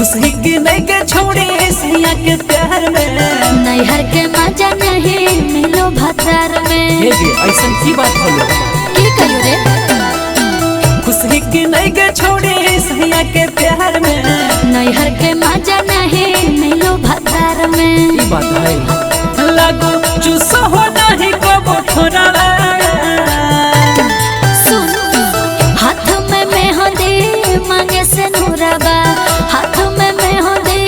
खुशी की नहीं के छोड़ी सैया के प्यार में, नैहर के मजा नहीं मिलो भतार में। ऐसा की बात बोलो की करियो रे? खुशी की नहीं के छोड़ी सैया के प्यार में, नैहर के मजा नहीं मिलो भतार में। की बात है लागो चुस हो नहीं कबो थोड़ा। सुन हाथ में मेहंदी मांगे से नूरबा, हाथ में मेहंदी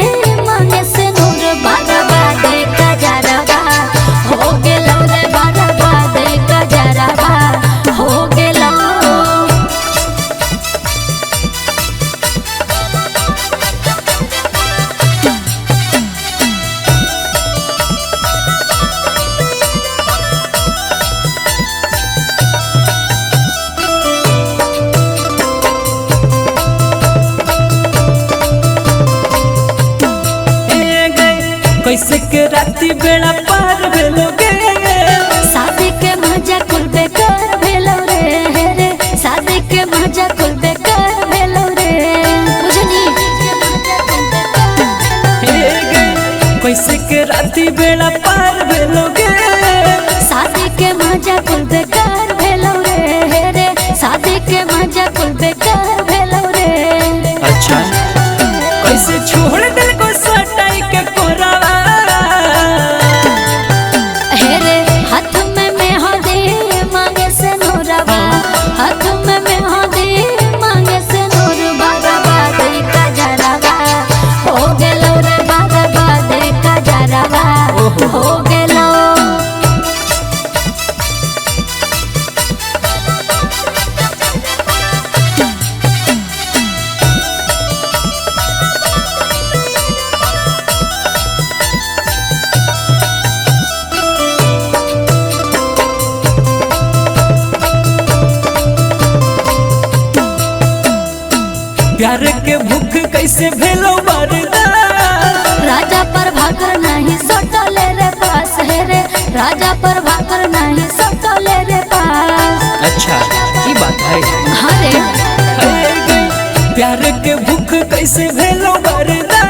मांगे से नूरबा। बादे का जरबा हो गेलो रे, बादे का जरबा हो गेलो। कैसे के राती बेड़ा पार भेलोगे, शादी के मजा कुल बेकार भेलो रे, शादी के मजा कुल बेकार भेलो रे। बुझनी कैसे के राती बेड़ा पार भेलोगे, शादी के मजा कुल बेकार भेलो रे, शादी के मजा कुल बेकार भेलो रे। अच्छा कैसे छोड़ दिल को सटाई के कोरावा। हाथ में मेहंदी मांगे से नूरबा, हाथ में मेहंदी मांगे से नूरबा। बादे का जरबा हो गेलो रे, बादे का जरबा हो गेलो। प्यार के भूख कैसे भेलो बरदा, राजा पर भाकर नहीं सटले रे पास है रे, राजा पर भाकर नहीं सटले रे पास। अच्छा की बात है हरे प्यार के भूख कैसे भेलो बरदा,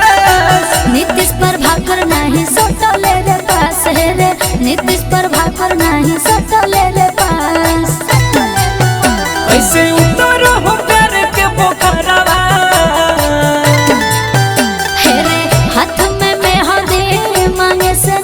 नीतीश पर भाकर नहीं सटले रे पास है रे, नीतीश पर भाकर नहीं सटले रे पास। कैसे उतरो हो प्यार के पोखरवा। हाथ में मेहंदी मांगे से